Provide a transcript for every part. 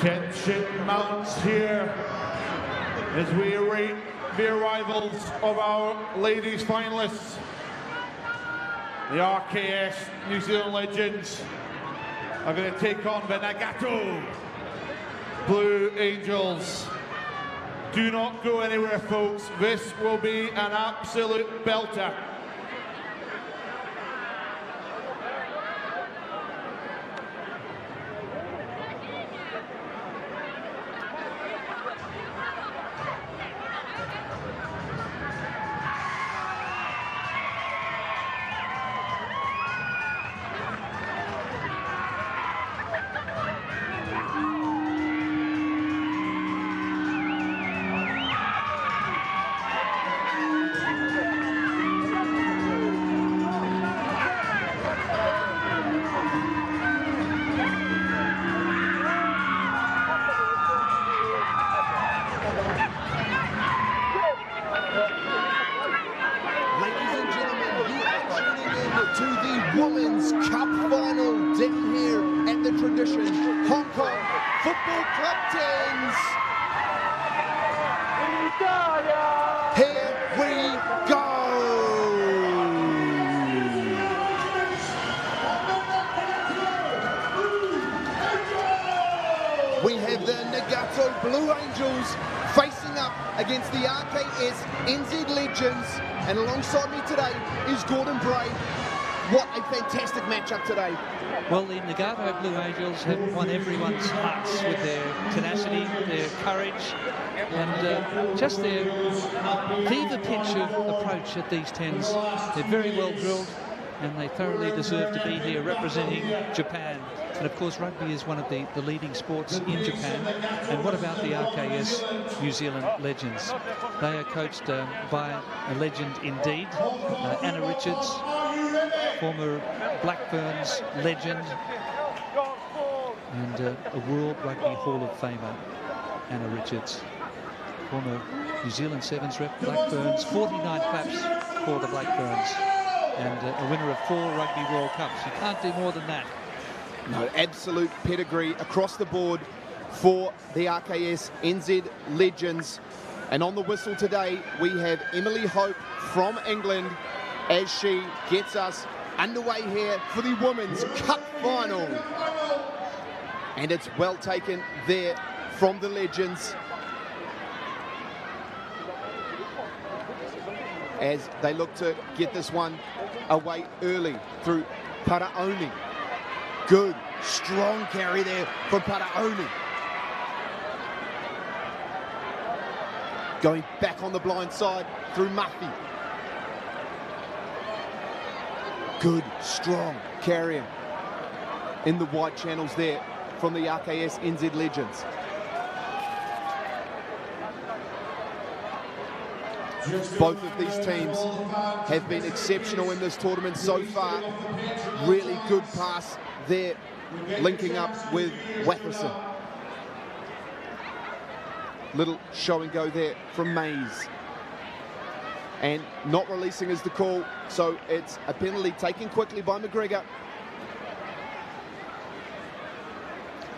Tension mounts here as we await the arrivals of our ladies finalists. The RKS New Zealand Legends are going to take on the Nagato Blue Angels. Do not go anywhere, folks. This will be an absolute belter. To the Women's Cup Final down here at the Tradition Hong Kong Football Club 10s. Here we go. We have the Nagato Blue Angels facing up against the RKS NZ Legends, and alongside me today is Gordon Bray. What a fantastic matchup today. Well, the Nagato Blue Angels have won everyone's hearts with their tenacity, their courage, and just their fever pitch of approach at these 10s. They're very well drilled, and they thoroughly deserve to be here representing Japan. And of course, rugby is one of the leading sports in Japan. And what about the RKS New Zealand Legends? They are coached by a legend indeed, Anna Richards, former Blackburns legend and a World Rugby Hall of Famer, Anna Richards. Former New Zealand Sevens rep, Blackburns, 49 claps for the Blackburns, and a winner of 4 Rugby World Cups. You can't do more than that. No, absolute pedigree across the board for the RKS NZ Legends. And on the whistle today, we have Emily Hope from England as she gets us underway here for the Women's Cup Final. And it's well taken there from the Legends as they look to get this one away early through Paraoni. Good, strong carry there from Paraoni. Going back on the blind side through Muffy. Good, strong carrying in the wide channels there from the RKS NZ Legends. Both of these teams have been exceptional in this tournament so far. Really good pass there, linking up with Watterson. Little show and go there from Mays. And not releasing is the call, so it's a penalty taken quickly by McGregor.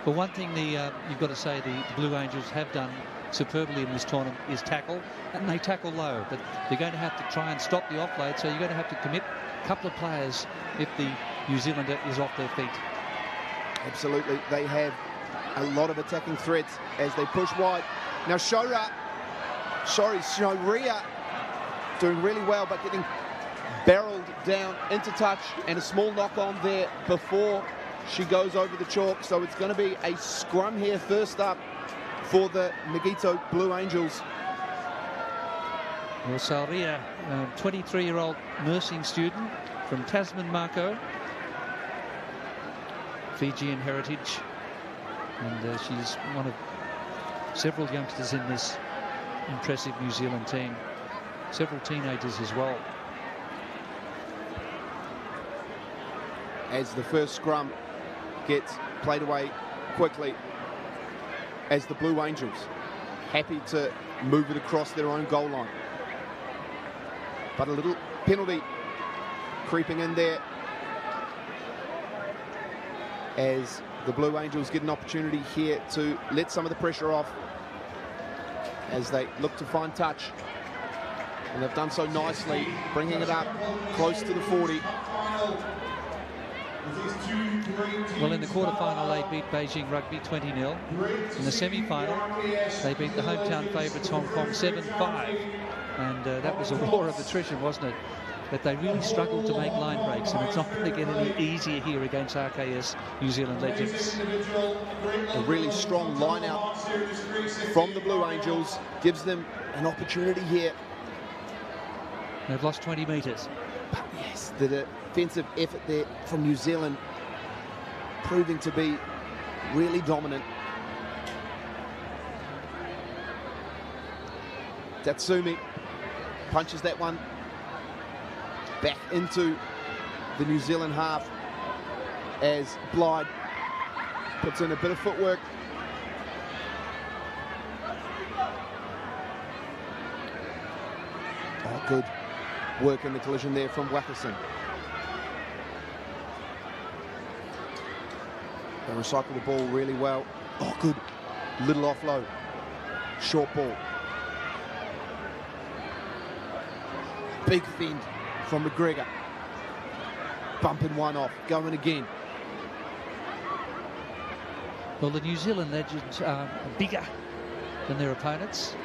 Well, one thing you've got to say the Blue Angels have done superbly in this tournament is tackle, and they tackle low, but they're going to have to try and stop the offload, so you're going to have to commit a couple of players if the New Zealander is off their feet. Absolutely, they have a lot of attacking threats as they push wide. Now Shoria doing really well, but getting barreled down into touch, and a small knock on there before she goes over the chalk. So it's going to be a scrum here first up for the Nagato Blue Angels. Well, Salria, a 23-year-old nursing student from Tasman Mako, Fijian heritage, and she's one of several youngsters in this impressive New Zealand team. Several teenagers as well. As the first scrum gets played away quickly, as the Blue Angels happy to move it across their own goal line. But a little penalty creeping in there. as the Blue Angels get an opportunity here to let some of the pressure off as they look to find touch. And they've done so nicely, bringing it up close to the 40. Well, in the quarterfinal, they beat Beijing Rugby 20-0. In the semi-final, they beat the hometown favourites Hong Kong 7-5. And that was a war of attrition, wasn't it? But they really struggled to make line breaks, and it's not going to get any easier here against RKS New Zealand Legends. A really strong line-out from the Blue Angels gives them an opportunity here. They've lost 20 metres. But yes, the defensive effort there from New Zealand proving to be really dominant. Tatsumi punches that one back into the New Zealand half as Blyde puts in a bit of footwork. Oh, good work in the collision there from Wackerson. They recycle the ball really well. Oh, good. Little offload. Short ball. Big fend from McGregor. Bumping one off. Going again. Well, the New Zealand Legends are bigger than their opponents,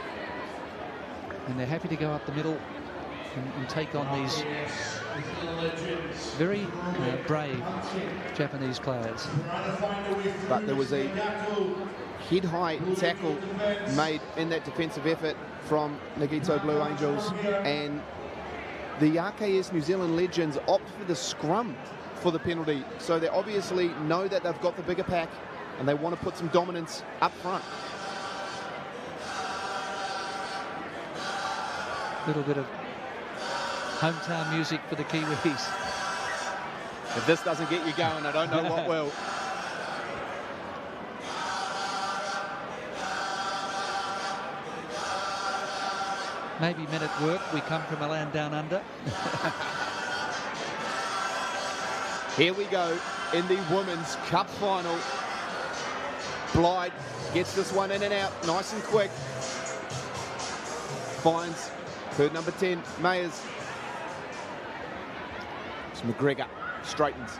and they're happy to go up the middle and take on these very brave Japanese players. But there was a head-high tackle made in that defensive effort from Nagato Blue Angels, and the RKS New Zealand Legends opt for the scrum for the penalty. So they obviously know that they've got the bigger pack and they want to put some dominance up front. Little bit of hometown music for the Kiwis. If this doesn't get you going, I don't know what will. Maybe men at work, we come from a land down under. Here we go in the Women's Cup Final. Blyde gets this one in and out nice and quick. Finds her number 10, Mayers. It's McGregor, straightens.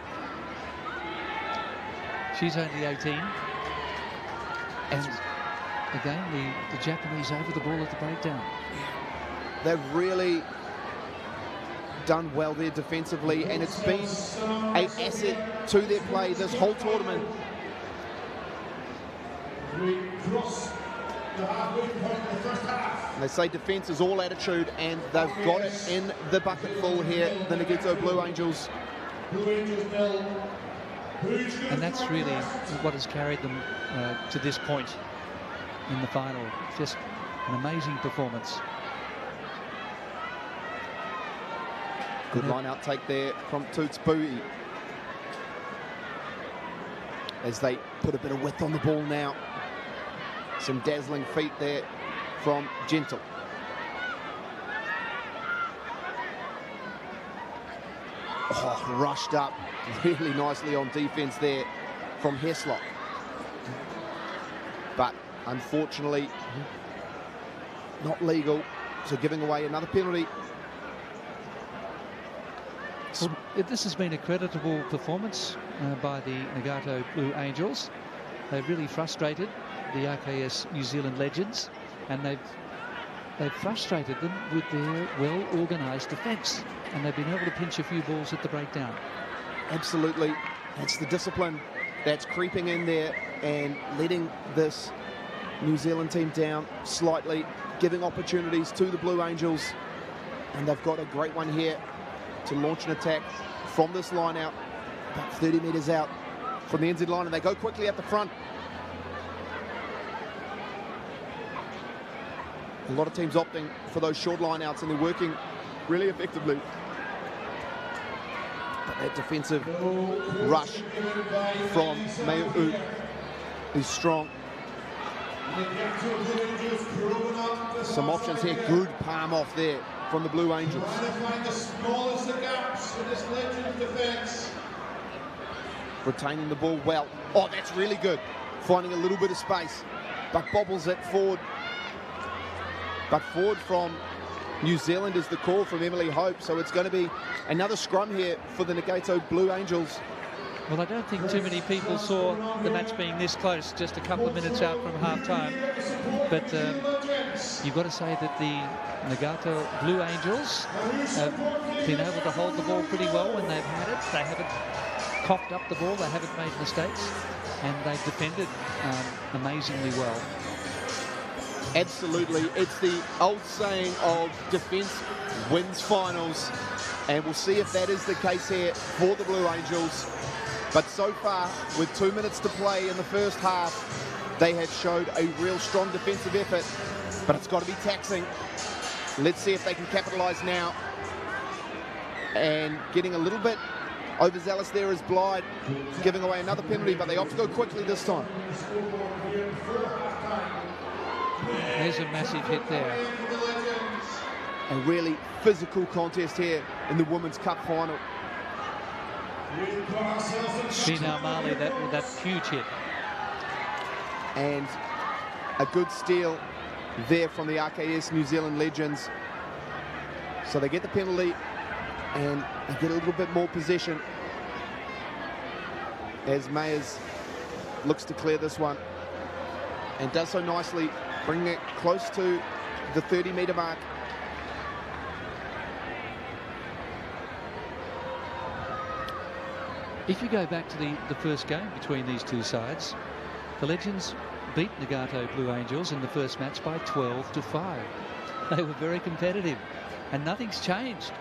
She's only 18. And again, the Japanese over the ball at the breakdown. They've really done well there defensively, and it's been an asset to their play this whole tournament. And they say defence is all attitude, and they've got it in the bucket full here, the Nagato Blue Angels. And that's really what has carried them to this point in the final. Just an amazing performance. Good line-out take there from Toots Bowie as they put a bit of width on the ball now. Some dazzling feet there from Gentle. Oh, rushed up really nicely on defence there from Heslock. But unfortunately, not legal, so giving away another penalty. Well, this has been a creditable performance by the Nagato Blue Angels. They've really frustrated the RKS New Zealand Legends, and they've frustrated them with their well-organised defence, and they've been able to pinch a few balls at the breakdown. Absolutely. That's the discipline that's creeping in there and letting this New Zealand team down slightly, giving opportunities to the Blue Angels, and they've got a great one here to launch an attack from this line out, about 30 metres out from the NZ line, and they go quickly up the front. A lot of teams opting for those short line outs, and they're working really effectively. But that defensive rush from Mayu is strong. Some options here. Good palm off there from the Blue Angels. Trying to find the smallest of gaps for this Legends defence. retaining the ball well. Oh, that's really good. Finding a little bit of space, but bobbles it forward. But forward from New Zealand is the call from Emily Hope, so it's going to be another scrum here for the Nagato Blue Angels. Well, I don't think too many people saw the match being this close, just a couple of minutes out from half-time. But you've got to say that the Nagato Blue Angels have been able to hold the ball pretty well when they've had it. They haven't coughed up the ball, they haven't made mistakes, and they've defended amazingly well. Absolutely. It's the old saying of defence wins finals, and we'll see if that is the case here for the Blue Angels. But so far, with 2 minutes to play in the first half, they have showed a real strong defensive effort, but it's got to be taxing. Let's see if they can capitalise now. And getting a little bit overzealous there is Blythe, giving away another penalty, but they opt to go quickly this time. There's a massive hit there. A really physical contest here in the Women's Cup final. Final Mali, that huge hit. And a good steal there from the RKS New Zealand Legends. So they get the penalty and they get a little bit more possession as Mayers looks to clear this one and does so nicely, bringing it close to the 30-metre mark. If you go back to the first game between these two sides, the Legends beat Nagato Blue Angels in the first match by 12-5. They were very competitive, and nothing's changed.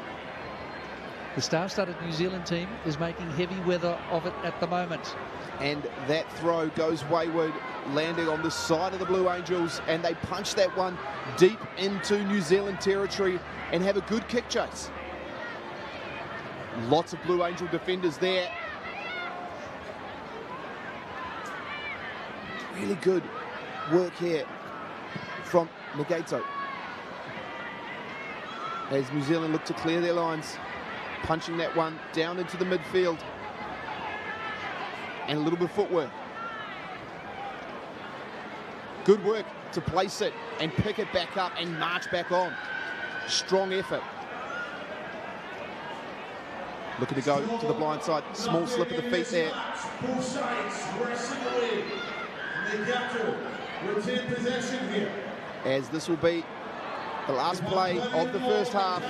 The star-studded New Zealand team is making heavy weather of it at the moment. And that throw goes wayward, landing on the side of the Blue Angels, and they punch that one deep into New Zealand territory and have a good kick chase. Lots of Blue Angel defenders there. Really good work here from Nagato. As New Zealand look to clear their lines, punching that one down into the midfield. And a little bit of footwork. Good work to place it and pick it back up and march back on. Strong effort. Looking to go to the blind side. Small slip of the feet there. Both sides resting away. Nagato retain possession here. As this will be the last play of the first half.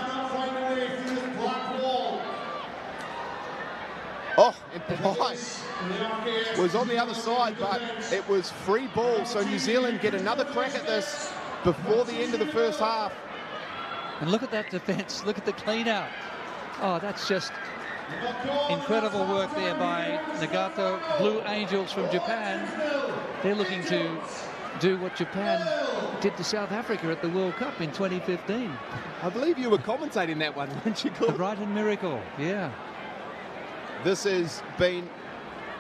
Oh, and Blythe was on the other side, but it was free ball. So New Zealand get another crack at this before the end of the first half. And look at that defence. Look at the clean out. Oh, that's just incredible work there by Nagato Blue Angels from Japan. They're looking to do what Japan did to South Africa at the World Cup in 2015. I believe you were commentating that one, weren't you, Gordon? The Brighton Miracle, yeah. This has been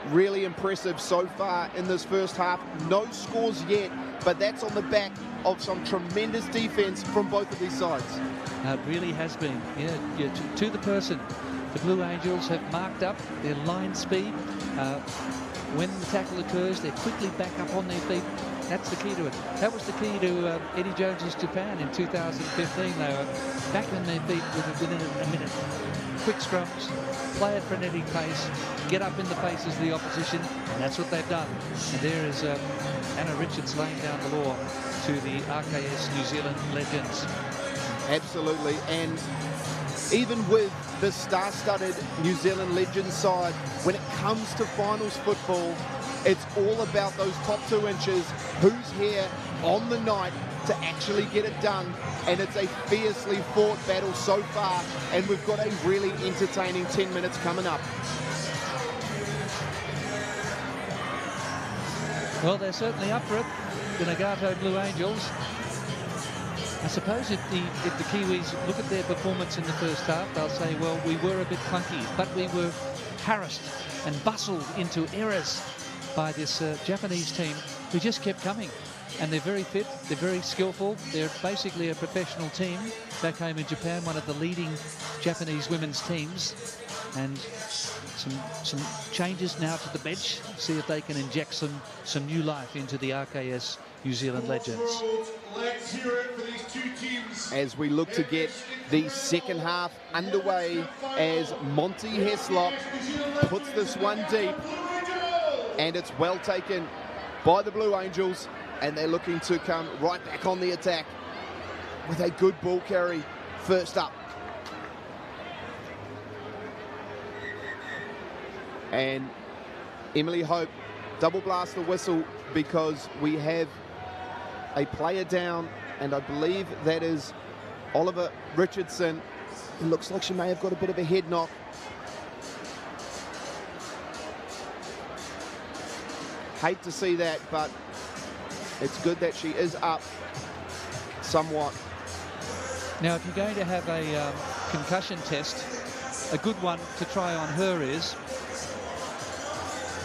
really impressive so far in this first half. No scores yet, but that's on the back of some tremendous defence from both of these sides. It really has been, yeah, to the person. The Blue Angels have marked up their line speed. When the tackle occurs, they're quickly back up on their feet. That's the key to it. That was the key to Eddie Jones's Japan in 2015. They were back on their feet within a minute. Quick scrums, play at frenetic pace, get up in the faces of the opposition, and that's what they've done. And there is Anna Richards laying down the law to the RKS New Zealand Legends. Absolutely, and even with the star-studded New Zealand Legends side, when it comes to finals football, it's all about those top 2 inches, who's here on the night to actually get it done, and it's a fiercely fought battle so far, and we've got a really entertaining 10 minutes coming up. Well, they're certainly up for it, the Nagato Blue Angels. I suppose if the Kiwis look at their performance in the first half, they'll say, well, we were a bit clunky, but we were harassed and bustled into errors by this Japanese team who just kept coming. And they're very fit, they're very skillful. They're basically a professional team back home in Japan, one of the leading Japanese women's teams. And some changes now to the bench. See if they can inject some new life into the RKS New Zealand Legends. Let's hear it for these two teams. As we look to get the second half underway, as Monty Heslop puts this one deep, and it's well taken by the Blue Angels, and they're looking to come right back on the attack with a good ball carry first up. And Emily Hope double blast the whistle because we have a player down, and I believe that is Oliver Richardson. It looks like she may have got a bit of a head knock. Hate to see that, but it's good that she is up somewhat. Now, if you're going to have a concussion test, a good one to try on her is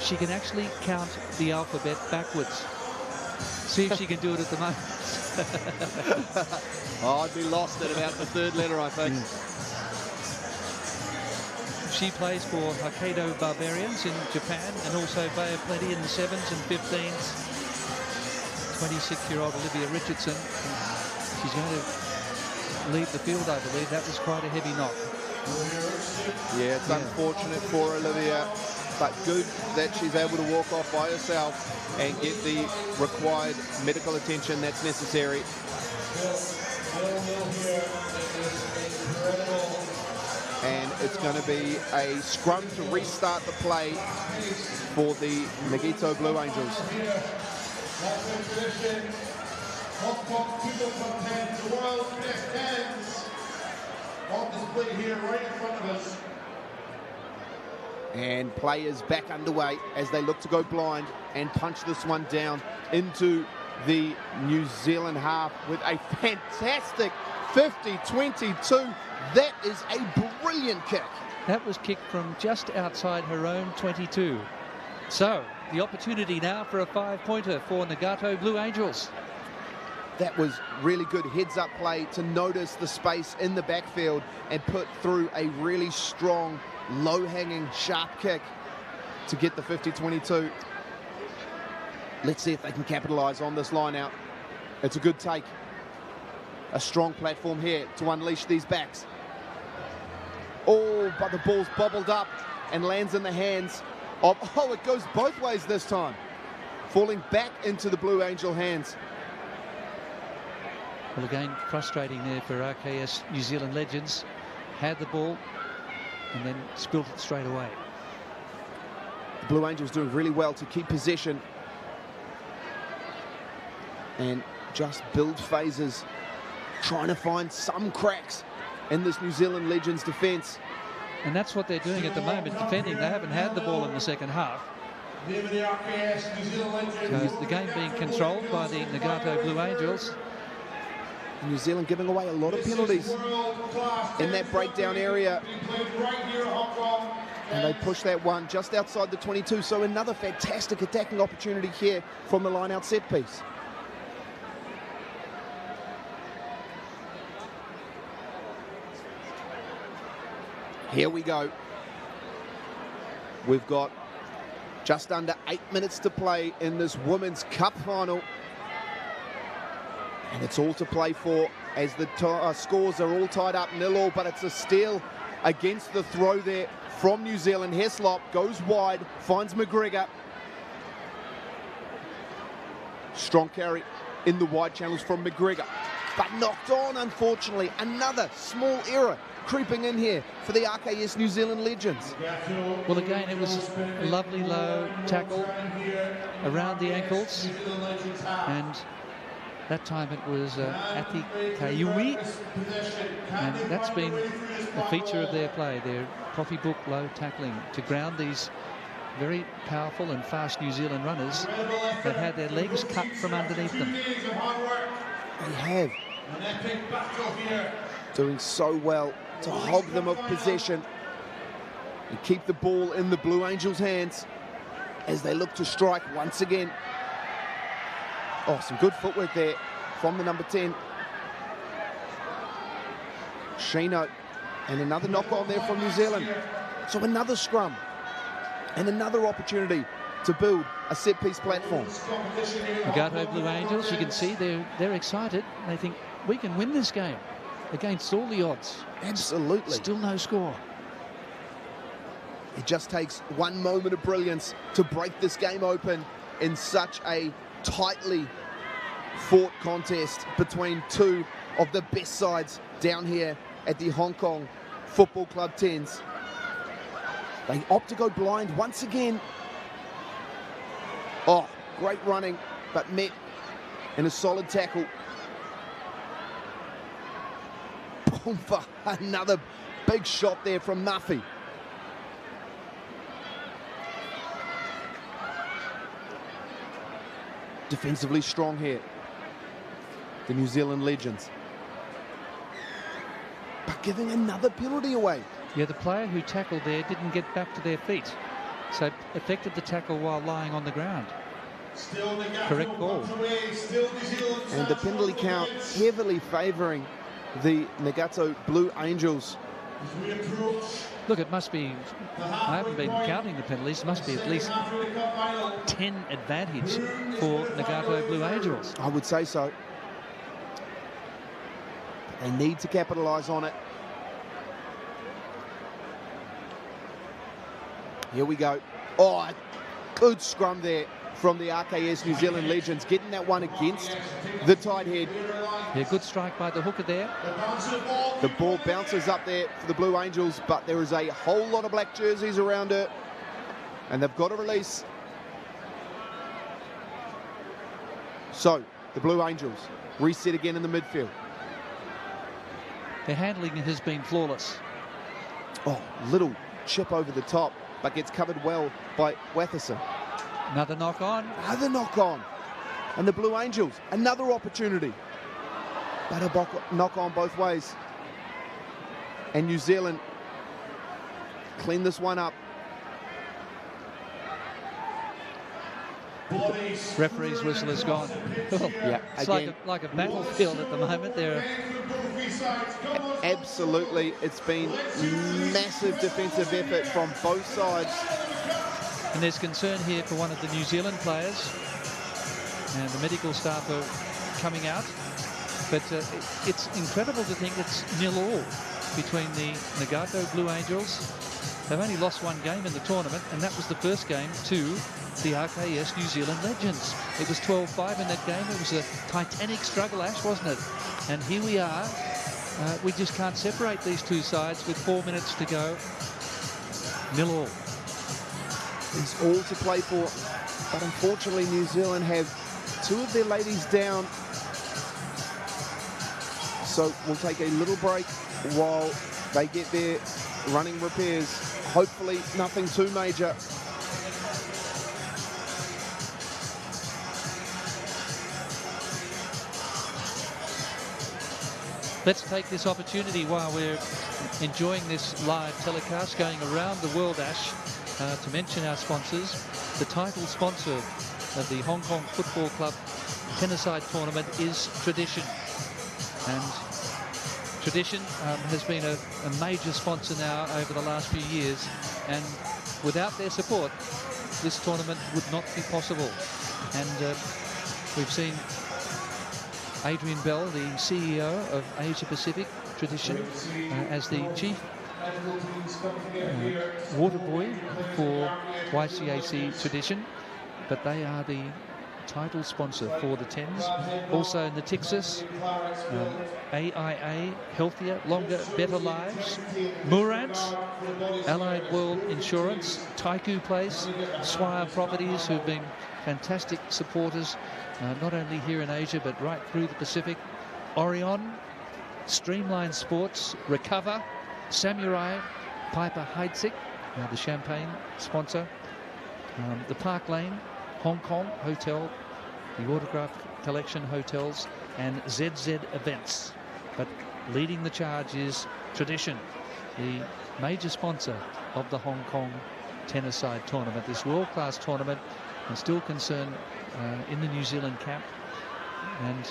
she can actually count the alphabet backwards. See if she can do it at the moment. Oh, I'd be lost at about the third letter, I think. She plays for Hokkaido Barbarians in Japan, and also Bay of Plenty in the 7s and 15s. 26-year-old Olivia Richardson. She's going to leave the field, I believe. That was quite a heavy knock. Yeah, it's unfortunate for Olivia, but good that she's able to walk off by herself and get the required medical attention that's necessary. And it's going to be a scrum to restart the play for the Nagato Blue Angels. The world's best 10s on display here right in front of us. And players back underway as they look to go blind and punch this one down into the New Zealand half with a fantastic 50-22. That is a brilliant kick. That was kicked from just outside her own 22. So, the opportunity now for a 5-pointer for Nagato Blue Angels. That was really good heads-up play to notice the space in the backfield and put through a really strong, low-hanging, sharp kick to get the 50-22. Let's see if they can capitalize on this line out. It's a good take. A strong platform here to unleash these backs. Oh, but the ball's bobbled up and lands in the hands of... Oh, it goes both ways this time. Falling back into the Blue Angel hands. Well, again, frustrating there for RKS New Zealand Legends. Had the ball and then spilled it straight away. The Blue Angels doing really well to keep possession and just build phases, trying to find some cracks in this New Zealand Legends defence. And that's what they're doing at the moment, defending. They haven't had the ball in the second half. So the game being controlled by the Nagato Blue Angels. New Zealand giving away a lot of penalties in that breakdown area. And they push that one just outside the 22. So another fantastic attacking opportunity here from the line-out set piece. Here we go. We've got just under 8 minutes to play in this Women's Cup final. And it's all to play for as the scores are all tied up 0-0, but it's a steal against the throw there from New Zealand. Heslop goes wide, finds McGregor. Strong carry in the wide channels from McGregor, but knocked on, unfortunately. Another small error creeping in here for the RKS New Zealand Legends. Well, again, it was a lovely low tackle around the ankles, and that time it was Ati Kayui, and that's been a feature of their play, their copybook low tackling to ground these very powerful and fast New Zealand runners that had their legs cut from underneath them. They have. Doing so well to hog them off possession and keep the ball in the Blue Angels' hands as they look to strike once again. Oh, some good footwork there from the number 10. Shino. And another knock on there from New Zealand. So another scrum. And another opportunity to build a set-piece platform. Nagato Blue Angels, you can see they're excited. They think, we can win this game against all the odds. Absolutely. Still no score. It just takes one moment of brilliance to break this game open in such a tightly fought contest between two of the best sides down here at the Hong Kong Football Club 10s. They opt to go blind once again. Oh, great running, but met in a solid tackle. Boom, for another big shot there from Muffy. Defensively strong here, the New Zealand Legends. But giving another penalty away. Yeah, the player who tackled there didn't get back to their feet, so effected the tackle while lying on the ground. Correct call. And the penalty count heavily favouring the Nagato Blue Angels. Look, it must be, I haven't been counting the penalties, it must be at least 10 advantage for Nagato Blue Angels. I would say so. They need to capitalise on it. Here we go. Oh, good scrum there from the RKS New Zealand Legends, getting that one against the tight head. Yeah, good strike by the hooker there. The ball bounces up there for the Blue Angels, but there is a whole lot of black jerseys around it, and they've got to release. So, the Blue Angels reset again in the midfield. Their handling has been flawless. Oh, little chip over the top, but gets covered well by Watherson. Another knock on. Another knock on. And the Blue Angels, another opportunity. But a knock on both ways. And New Zealand clean this one up. Referee's whistle is gone. Yeah, it's again, like a battlefield at the moment. Absolutely, it's been massive defensive effort from both sides. And there's concern here for one of the New Zealand players. And the medical staff are coming out. But it's incredible to think it's 0-0 between the Nagato Blue Angels. They've only lost one game in the tournament, and that was the first game to the RKS New Zealand Legends. It was 12-5 in that game. It was a titanic struggle, Ash, wasn't it? And here we are. We just can't separate these two sides with 4 minutes to go. 0-0. It's all to play for, but unfortunately New Zealand have two of their ladies down. So we'll take a little break while they get their running repairs. Hopefully nothing too major. Let's take this opportunity while we're enjoying this live telecast going around the world, Ash, to mention our sponsors. The title sponsor of the Hong Kong Football Club 10-a-side tournament is Tradition. And Tradition has been a major sponsor now over the last few years, and without their support this tournament would not be possible. And we've seen Adrian Bell, the CEO of Asia Pacific Tradition, as the chief water boy for YCAC Tradition, but they are the title sponsor for the 10s. Also in the Texas, AIA, Healthier, Longer, Better Lives, Murant, Allied World Insurance, Taiku Place, Swire Properties, who've been fantastic supporters, not only here in Asia, but right through the Pacific, Orion, Streamline Sports, Recover, Samurai, Piper Heidsieck, the champagne sponsor, the Park Lane, Hong Kong Hotel, the Autograph Collection Hotels, and ZZ Events. But leading the charge is Tradition, the major sponsor of the Hong Kong 10-a-side tournament, this world-class tournament and still concern in the New Zealand camp. And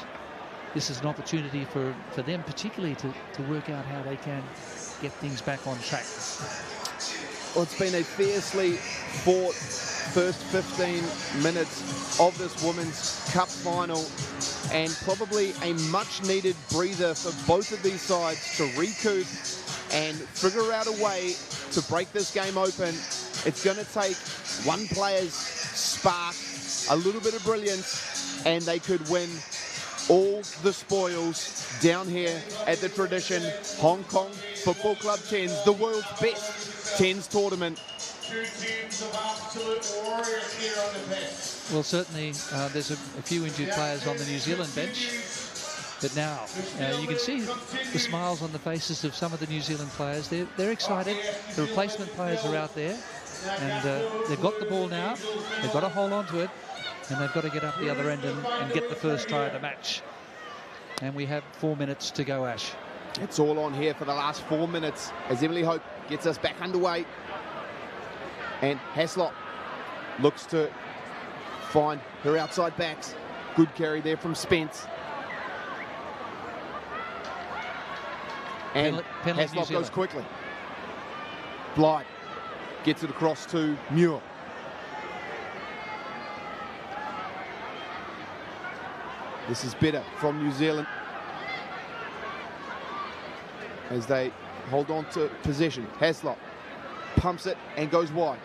this is an opportunity for them particularly to work out how they can get things back on track. Well, it's been a fiercely fought first 15 minutes of this Women's Cup final, and probably a much-needed breather for both of these sides to recoup and figure out a way to break this game open. It's going to take one player's spark, a little bit of brilliance, and they could win all the spoils down here at the Tradition Hong Kong Football Club 10s, the world's best 10s tournament. Two teams of absolute warriors here on the pitch. Well, certainly there's a few injured players on the New Zealand bench, but now you can see the smiles on the faces of some of the New Zealand players. They're excited. The replacement players are out there, and they've got the ball now. They've got to hold on to it, and they've got to get up the other end and get the first try of the match. And we have 4 minutes to go, Ash. It's all on here for the last 4 minutes as Emily Hope gets us back underway. And Haslop looks to find her outside backs. Good carry there from Spence. And Haslop goes quickly. Blythe gets it across to Muir. This is better from New Zealand as they hold on to possession. Haslop pumps it and goes wide.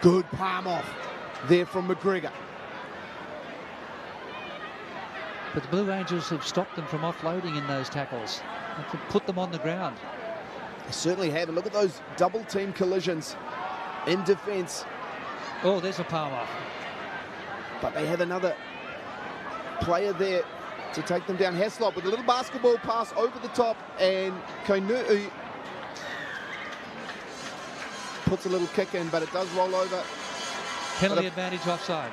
Good palm off there from McGregor. But the Blue Angels have stopped them from offloading in those tackles. They put them on the ground. They certainly have. And look at those double team collisions in defence. Oh, there's a palm off. But they have another player there to take them down. Haslop with a little basketball pass over the top, and Koinui puts a little kick in, but it does roll over. Penalty advantage offside.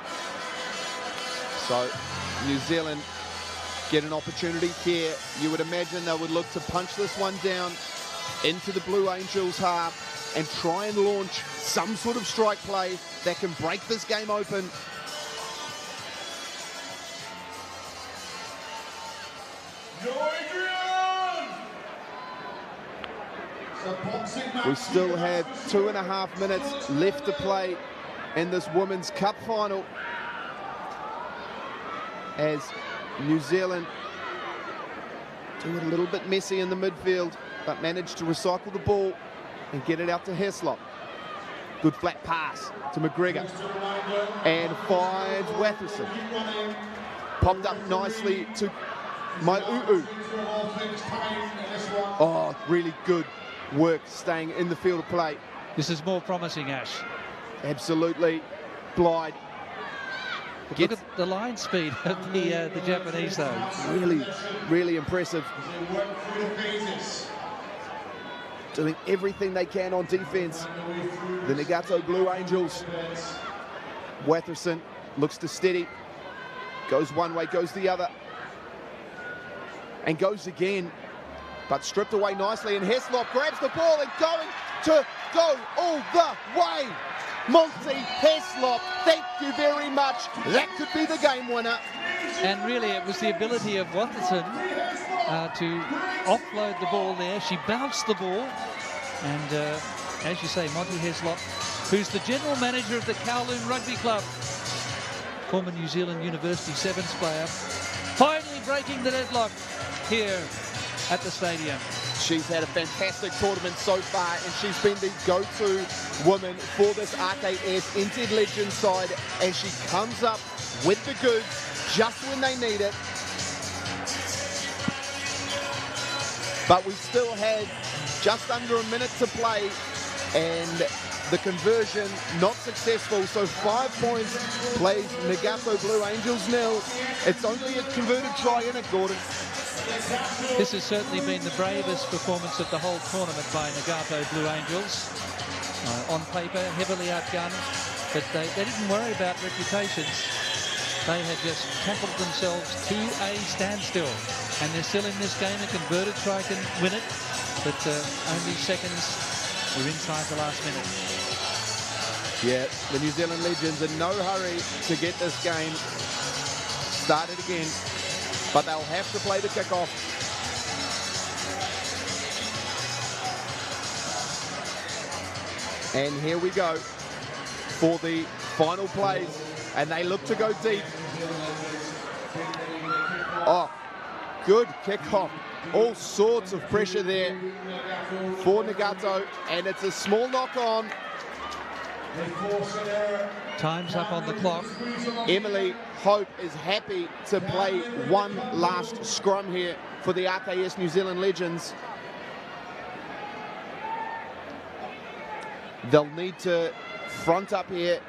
So New Zealand get an opportunity here. You would imagine they would look to punch this one down into the Blue Angels half and try and launch some sort of strike play that can break this game open. We still have 2.5 minutes left to play in this Women's Cup final as New Zealand do it a little bit messy in the midfield, but managed to recycle the ball and get it out to Haslop. Good flat pass to McGregor and finds Watherson. Popped up nicely to Mai'uu. Oh, really good work staying in the field of play. This is more promising, Ash. Absolutely. Blythe. Look at the line speed of the Japanese, though. Really, really impressive. Doing everything they can on defense. The Nagato Blue Angels. Watherson looks to steady. Goes one way, goes the other. And goes again. But stripped away nicely, and Haslop grabs the ball and going to go all the way. Monty Haslop, thank you very much. That could be the game winner. And really, it was the ability of Watherson to offload the ball there. She bounced the ball. And as you say, Monty Haslop, who's the general manager of the Kowloon Rugby Club, former New Zealand University Sevens player, finally breaking the deadlock here at the stadium. She's had a fantastic tournament so far, and she's been the go-to woman for this RKS NZ Legends side, and she comes up with the goods just when they need it. But we still had just under a minute to play, and the conversion not successful, so 5 points plays Nagato Blue Angels 0. It's only a converted try in it, Gordon. This has certainly been the bravest performance of the whole tournament by Nagato Blue Angels. On paper, heavily outgunned, but they didn't worry about reputations. They had just tackled themselves to a standstill, and they're still in this game. A converted try can win it, but only seconds. We're inside the last minute. Yeah, the New Zealand Legends in no hurry to get this game started again, but they'll have to play the kickoff. And here we go for the final plays, and they look to go deep. Oh, good kickoff. All sorts of pressure there for Nagato, and it's a small knock-on. Time's up on the clock. Emily Hope is happy to play one last scrum here for the RKS New Zealand Legends. They'll need to front up here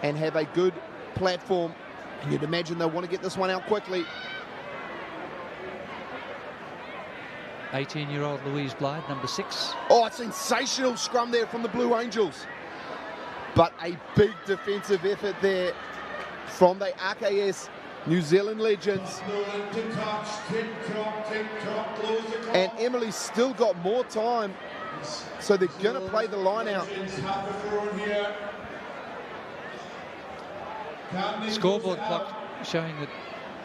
and have a good platform. And you'd imagine they'll want to get this one out quickly. 18-year-old Louise Blythe, number 6. Oh, a sensational scrum there from the Blue Angels. But a big defensive effort there from the RKS New Zealand Legends. And Emily's still got more time, so they're going to play the line out. Scoreboard clock showing that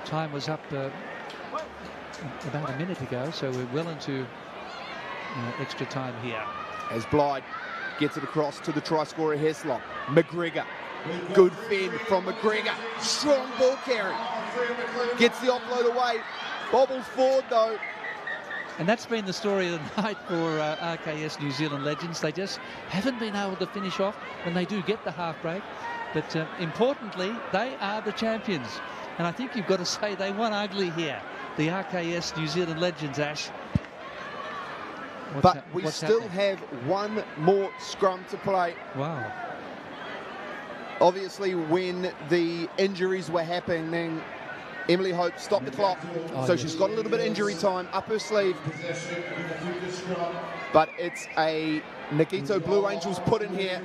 time was up about a minute ago, so we're well into extra time here. As Blythe gets it across to the try scorer Heslop. McGregor. Good fend from McGregor. Strong ball carry. Gets the offload away. Bobbles forward though. And that's been the story of the night for RKS New Zealand Legends. They just haven't been able to finish off when they do get the half break. But importantly, they are the champions. And I think you've got to say they won ugly here. The RKS New Zealand Legends, Ash. But we still have one more scrum to play. Wow. Obviously, when the injuries were happening, Emily Hope stopped the clock. So she's got a little bit of injury time up her sleeve. But it's a Nagato Blue Angels put in here.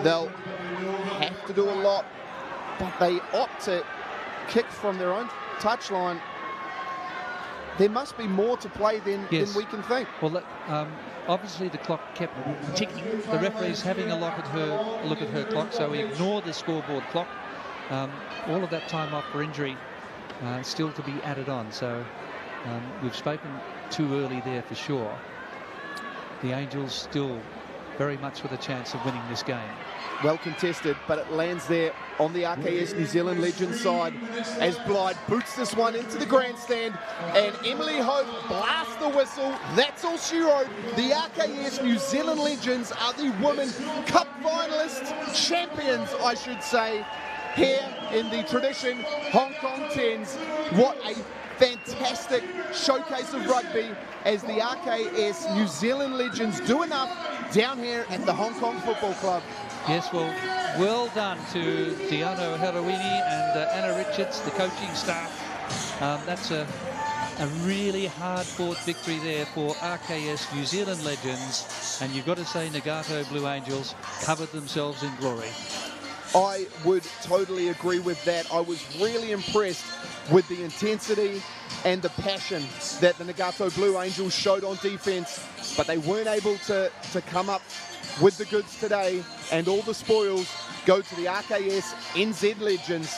They'll have to do a lot, but they opt to kick from their own touchline. There must be more to play than we can think. Well, obviously the clock kept ticking. The referee's having a look at her clock, so we ignore the scoreboard clock. All of that time off for injury still to be added on. So we've spoken too early there for sure. The Angels still very much with a chance of winning this game. Well contested, but it lands there on the RKS New Zealand Legends side as Blythe boots this one into the grandstand, and Emily Hope blasts the whistle. That's all she wrote. The RKS New Zealand Legends are the Women Cup finalists, champions, I should say, here in the tradition Hong Kong 10s. What a fantastic showcase of rugby as the RKS New Zealand Legends do enough down here at the Hong Kong Football Club. Yes, well done to Diano Harawini and Anna Richards, the coaching staff. That's a really hard-fought victory there for RKS New Zealand Legends, and you've got to say Nagato Blue Angels covered themselves in glory. I would totally agree with that. I was really impressed with the intensity and the passion that the Nagato Blue Angels showed on defense, but they weren't able to come up with the goods today, and all the spoils go to the RKS NZ Legends.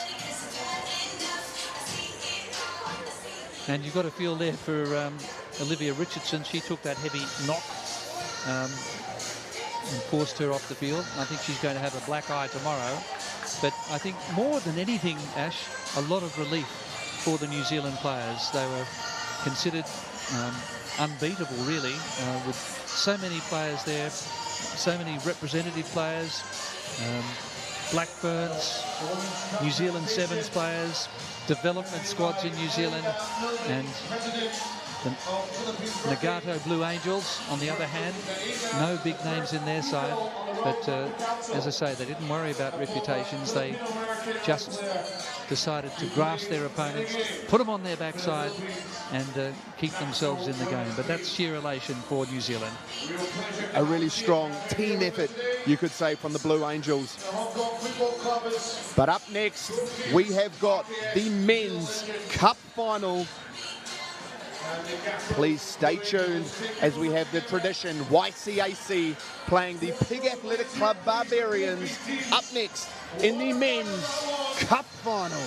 And you've got to feel there for Olivia Richardson. She took that heavy knock and forced her off the field. I think she's going to have a black eye tomorrow. But I think more than anything, Ash, a lot of relief for the New Zealand players. They were considered unbeatable, really, with so many players there, so many representative players, Blackburns, New Zealand Sevens players, development squads in New Zealand, and the Nagato Blue Angels, on the other hand, no big names in their side, but as I say, they didn't worry about reputations. They just decided to grasp their opponents, put them on their backside, and keep themselves in the game. But that's sheer elation for New Zealand. A really strong team effort, you could say, from the Blue Angels. But up next, we have got the Men's Cup Final. Please stay tuned as we have the tradition YCAC playing the Pig Athletic Club Barbarians up next in the men's cup final.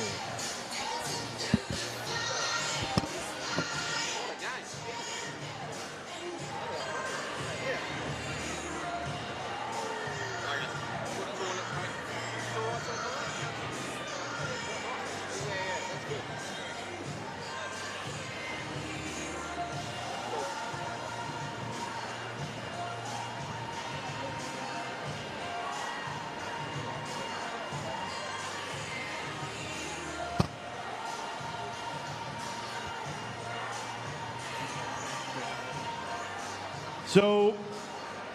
So,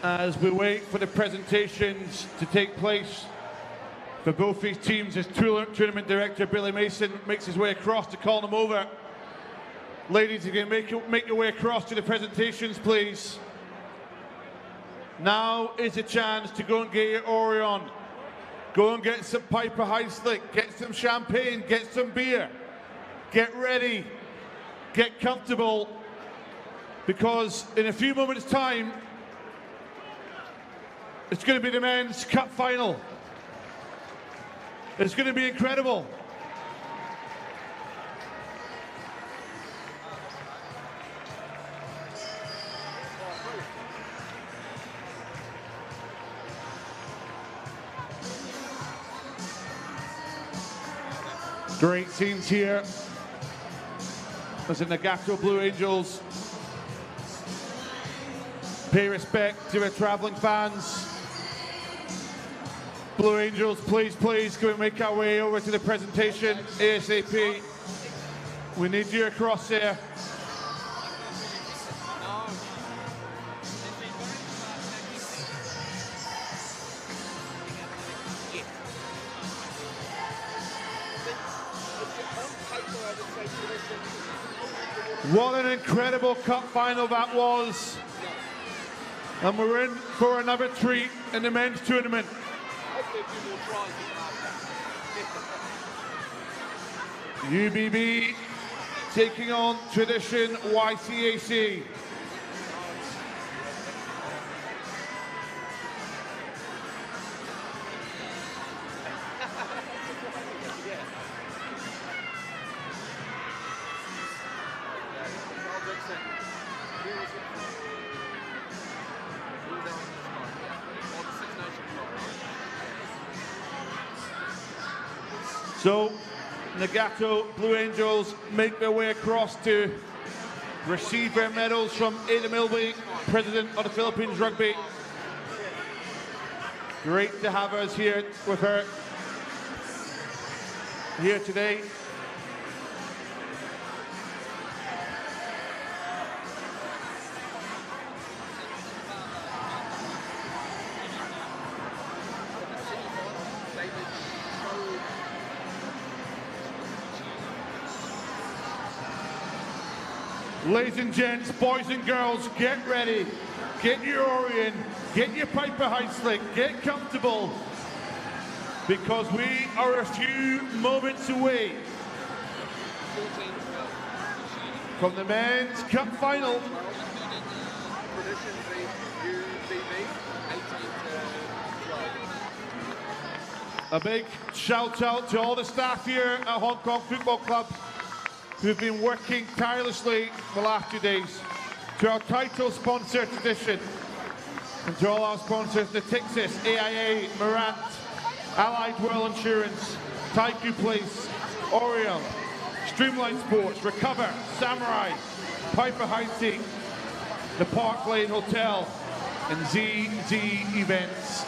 as we wait for the presentations to take place for both these teams, as Tournament Director Billy Mason makes his way across to call them over. Ladies, if you can make your way across to the presentations, please. Now is a chance to go and get your Orion. Go and get some Piper High Slick, get some champagne, get some beer. Get ready, get comfortable, because in a few moments' time, it's going to be the men's cup final. It's going to be incredible. Great scenes here as the Nagato Blue Angels pay respect to our travelling fans. Blue Angels, please, can we make our way over to the presentation ASAP? We need you across there. What an incredible cup final that was. And we're in for another treat in the men's tournament. UBB taking on Tradition YCAC. So, Nagato Blue Angels make their way across to receive their medals from Ada Milby, President of the Philippines Rugby. Great to have us here with her here today. Ladies and gents, boys and girls, get ready. Get your Orion, get your Piper High Slick, get comfortable, because we are a few moments away from the men's cup final. A big shout out to all the staff here at Hong Kong Football Club who've been working tirelessly the last 2 days. To our title sponsor Tradition, and to all our sponsors, Natixis, AIA, Marant, Allied Well Insurance, Taiku Place, Orion, Streamline Sports, Recover, Samurai, Piper High the Park Lane Hotel, and ZZ Events.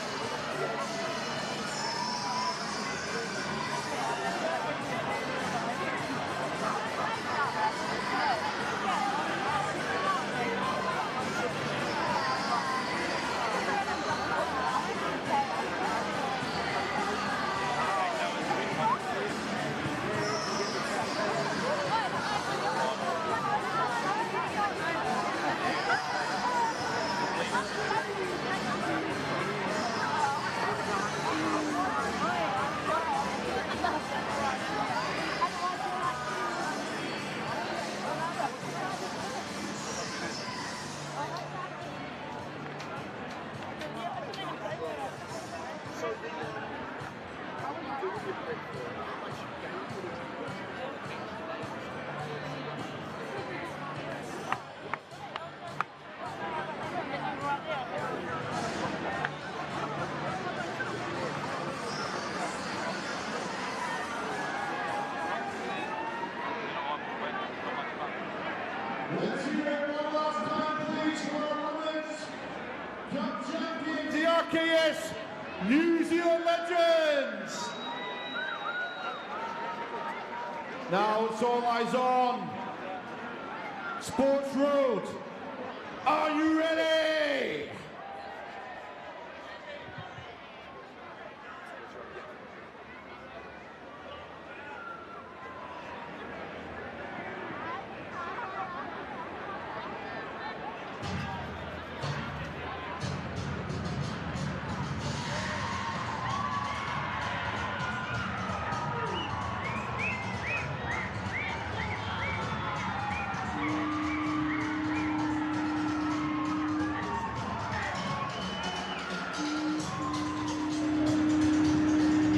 Zealand legends. Now it's all eyes on Sports Road. Are you ready?